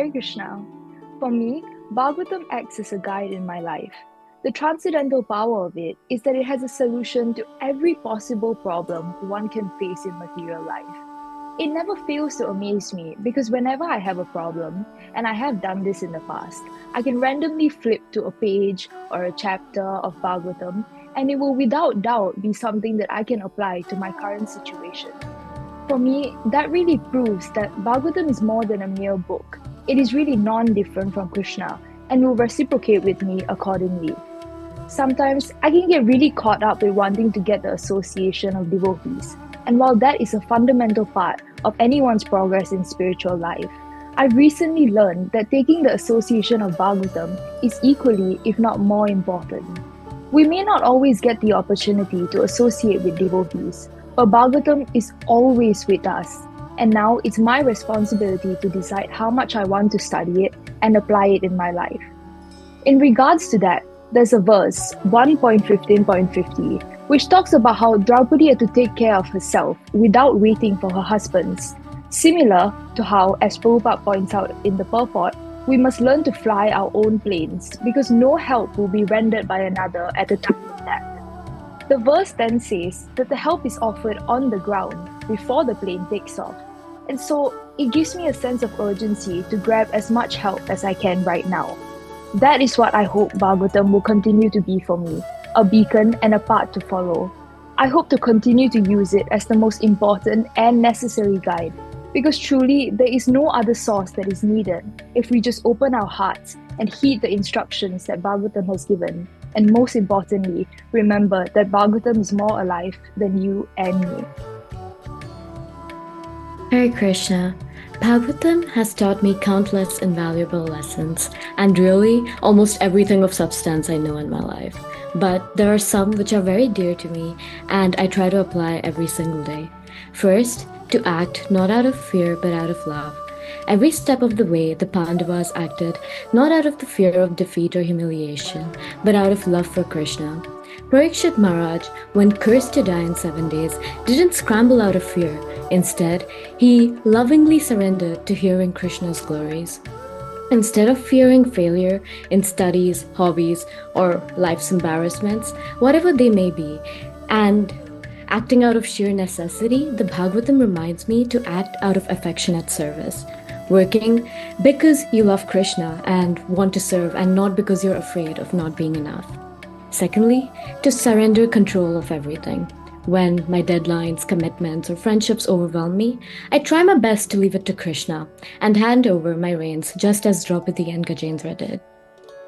Hare Krishna. For me, Bhagavatam acts as a guide in my life. The transcendental power of it is that it has a solution to every possible problem one can face in material life. It never fails to amaze me because whenever I have a problem, and I have done this in the past, I can randomly flip to a page or a chapter of Bhagavatam and it will without doubt be something that I can apply to my current situation. For me, that really proves that Bhagavatam is more than a mere book. It is really non-different from Krishna and will reciprocate with me accordingly. Sometimes I can get really caught up with wanting to get the association of devotees. And while that is a fundamental part of anyone's progress in spiritual life, I've recently learned that taking the association of Bhagavatam is equally, if not more important. We may not always get the opportunity to associate with devotees, but Bhagavatam is always with us. And now it's my responsibility to decide how much I want to study it and apply it in my life. In regards to that, there's a verse, 1.15.50, which talks about how Draupadi had to take care of herself without waiting for her husbands. Similar to how, as Prabhupada points out in the purport, we must learn to fly our own planes because no help will be rendered by another at a time of that. The verse then says that the help is offered on the ground before the plane takes off. And so it gives me a sense of urgency to grab as much help as I can right now. That is what I hope Bhagavatam will continue to be for me, a beacon and a path to follow. I hope to continue to use it as the most important and necessary guide, because truly there is no other source that is needed if we just open our hearts and heed the instructions that Bhagavatam has given. And most importantly, remember that Bhagavatam is more alive than you and me. Hare Krishna. Bhagavatam has taught me countless invaluable lessons, and really almost everything of substance I know in my life. But there are some which are very dear to me, and I try to apply every single day. First, to act not out of fear but out of love. Every step of the way, the Pandavas acted not out of the fear of defeat or humiliation, but out of love for Krishna. Parikshit Maharaj, when cursed to die in 7 days, didn't scramble out of fear. Instead, he lovingly surrendered to hearing Krishna's glories. Instead of fearing failure in studies, hobbies, or life's embarrassments, whatever they may be, and acting out of sheer necessity, the Bhagavatam reminds me to act out of affectionate service. Working because you love Krishna and want to serve, and not because you're afraid of not being enough. Secondly, to surrender control of everything. When my deadlines, commitments, or friendships overwhelm me, I try my best to leave it to Krishna and hand over my reins just as Draupadi and Gajendra did.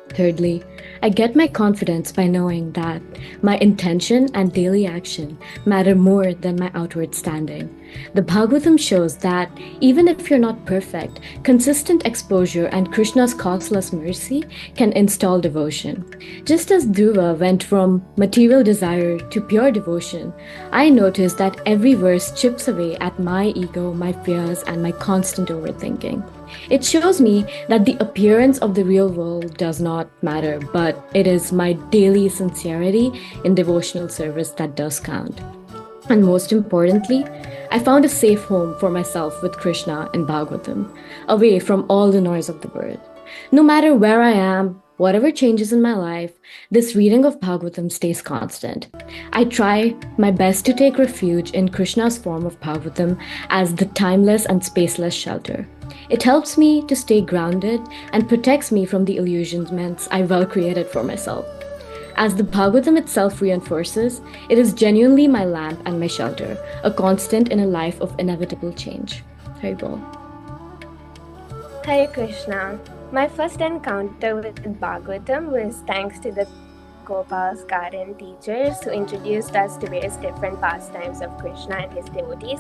Thirdly, I get my confidence by knowing that my intention and daily action matter more than my outward standing. The Bhagavatam shows that even if you're not perfect, consistent exposure and Krishna's causeless mercy can install devotion. Just as Dhruva went from material desire to pure devotion, I noticed that every verse chips away at my ego, my fears, and my constant overthinking. It shows me that the appearance of the real world does not matter, but it is my daily sincerity in devotional service that does count. And most importantly, I found a safe home for myself with Krishna and Bhagavatam, away from all the noise of the world. No matter where I am, whatever changes in my life, this reading of Bhagavatam stays constant. I try my best to take refuge in Krishna's form of Bhagavatam as the timeless and spaceless shelter. It helps me to stay grounded and protects me from the illusionments I well created for myself. As the Bhagavatam itself reinforces, it is genuinely my lamp and my shelter, a constant in a life of inevitable change. Haribol. Hare Krishna. My first encounter with Bhagavatam was thanks to the Gopal's garden teachers who introduced us to various different pastimes of Krishna and his devotees.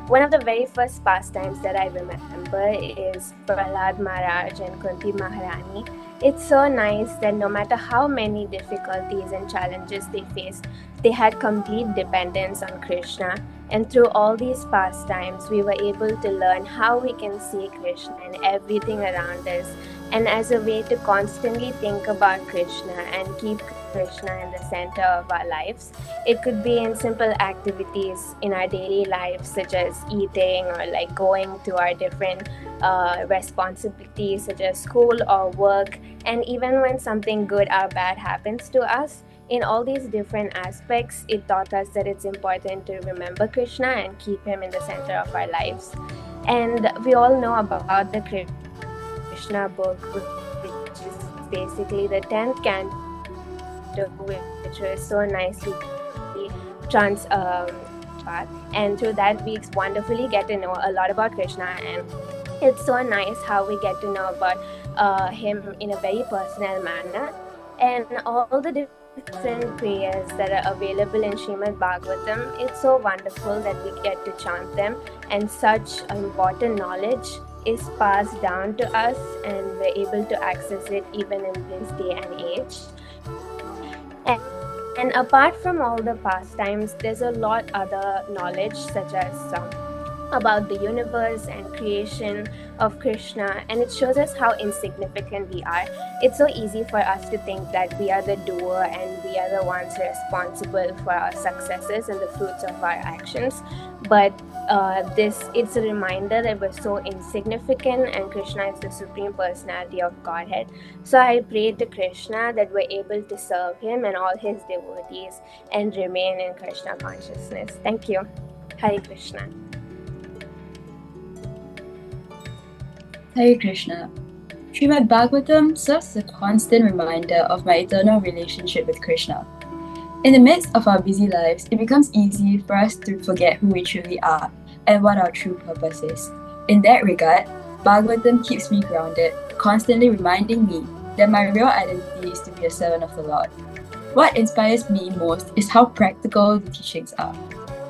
One of the very first pastimes that I remember is Prahlad Maharaj and Kunti Maharani. It's so nice that no matter how many difficulties and challenges they faced, they had complete dependence on Krishna. And through all these pastimes, we were able to learn how we can see Krishna in everything around us, and as a way to constantly think about Krishna and keep Krishna in the center of our lives. It could be in simple activities in our daily lives, such as eating or like going to our different responsibilities, such as school or work. And even when something good or bad happens to us, in all these different aspects, it taught us that it's important to remember Krishna and keep him in the center of our lives. And we all know about the Krishna book, which is basically the 10th canto, which was so nicely trans path. And through that, we wonderfully get to know a lot about Krishna, and it's so nice how we get to know about him in a very personal manner. And all the different prayers that are available in Srimad Bhagavatam, it's so wonderful that we get to chant them, and such important knowledge is passed down to us, and we're able to access it even in this day and age. And apart from all the pastimes, there's a lot other knowledge, such as about the universe and creation of Krishna, and it shows us how insignificant we are. It's so easy for us to think that we are the doer and we are the ones responsible for our successes and the fruits of our actions. But this it's a reminder that we're so insignificant, and Krishna is the supreme personality of Godhead. So I pray to Krishna that we're able to serve him and all his devotees and remain in Krishna consciousness. Thank you. Hare Krishna. Hare Krishna. Srimad Bhagavatam serves as a constant reminder of my eternal relationship with Krishna. In the midst of our busy lives, it becomes easy for us to forget who we truly are and what our true purpose is. In that regard, Bhagavatam keeps me grounded, constantly reminding me that my real identity is to be a servant of the Lord. What inspires me most is how practical the teachings are.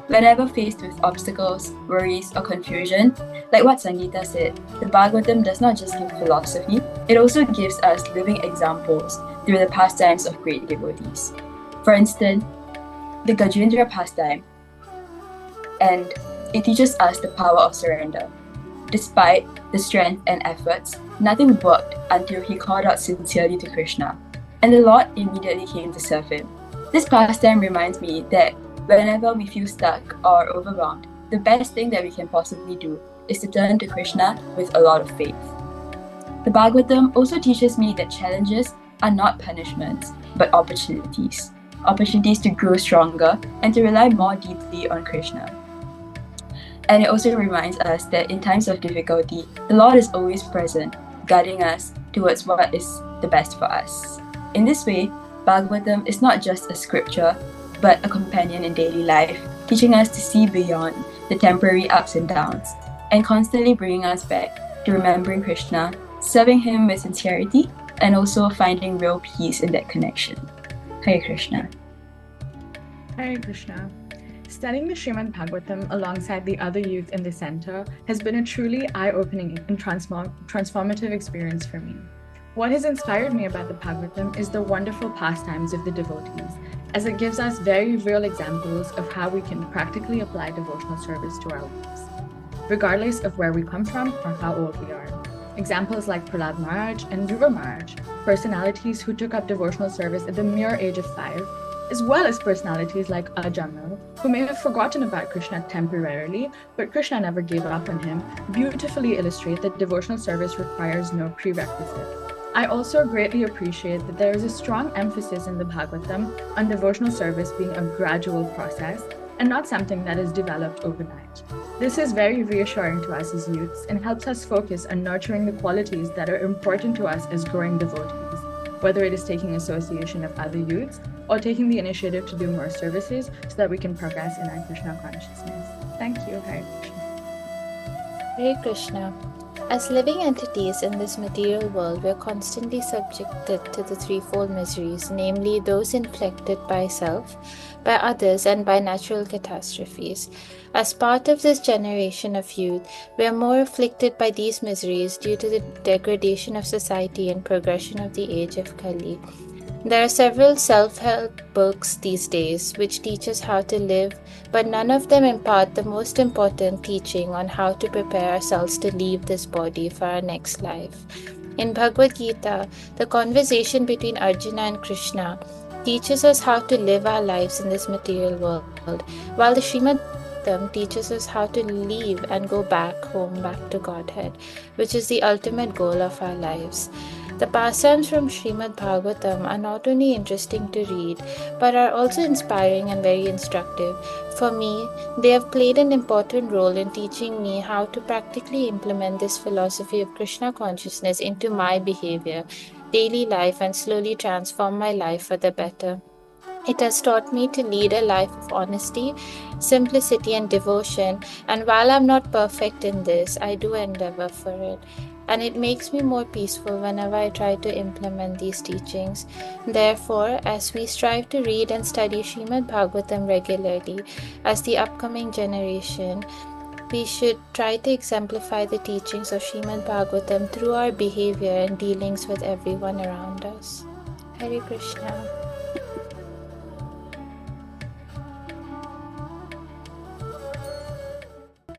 Whenever faced with obstacles, worries, or confusion, like what Sangeeta said, the Bhagavatam does not just give philosophy, it also gives us living examples through the pastimes of great devotees. For instance, the Gajendra pastime, and it teaches us the power of surrender. Despite the strength and efforts, nothing worked until he called out sincerely to Krishna, and the Lord immediately came to serve him. This pastime reminds me that whenever we feel stuck or overwhelmed, the best thing that we can possibly do is to turn to Krishna with a lot of faith. The Bhagavatam also teaches me that challenges are not punishments, but opportunities. Opportunities to grow stronger and to rely more deeply on Krishna. And it also reminds us that in times of difficulty, the Lord is always present, guiding us towards what is the best for us. In this way, Bhagavatam is not just a scripture, but a companion in daily life, teaching us to see beyond the temporary ups and downs, and constantly bringing us back to remembering Krishna, serving him with sincerity, and also finding real peace in that connection. Hare Krishna. Hare Krishna. Studying the Srimad Bhagavatam alongside the other youth in the center has been a truly eye-opening and transformative experience for me. What has inspired me about the Bhagavatam is the wonderful pastimes of the devotees, as it gives us very real examples of how we can practically apply devotional service to our lives, regardless of where we come from or how old we are. Examples like Prahlad Maharaj and Dhruva Maharaj, personalities who took up devotional service at the mere age of 5, as well as personalities like Ajamil, who may have forgotten about Krishna temporarily, but Krishna never gave up on him, beautifully illustrate that devotional service requires no prerequisite. I also greatly appreciate that there is a strong emphasis in the Bhagavatam on devotional service being a gradual process and not something that is developed overnight. This is very reassuring to us as youths and helps us focus on nurturing the qualities that are important to us as growing devotees, whether it is taking association of other youths or taking the initiative to do more services so that we can progress in our Krishna consciousness. Thank you, Hare Krishna. Hare Krishna. As living entities in this material world, we are constantly subjected to the threefold miseries, namely those inflicted by self, by others, and by natural catastrophes. As part of this generation of youth, we are more afflicted by these miseries due to the degradation of society and progression of the age of Kali. There are several self-help books these days which teach us how to live but none of them impart the most important teaching on how to prepare ourselves to leave this body for our next life. In Bhagavad Gita, the conversation between Arjuna and Krishna teaches us how to live our lives in this material world, while the Srimad Bhagavatam teaches us how to leave and go back home, back to Godhead, which is the ultimate goal of our lives. The pastimes from Srimad Bhagavatam are not only interesting to read, but are also inspiring and very instructive. For me, they have played an important role in teaching me how to practically implement this philosophy of Krishna consciousness into my behavior, daily life, and slowly transform my life for the better. It has taught me to lead a life of honesty, simplicity, and devotion. And while I'm not perfect in this, I do endeavor for it. And it makes me more peaceful whenever I try to implement these teachings. Therefore, as we strive to read and study Srimad Bhagavatam regularly as the upcoming generation, we should try to exemplify the teachings of Srimad Bhagavatam through our behavior and dealings with everyone around us. Hare Krishna.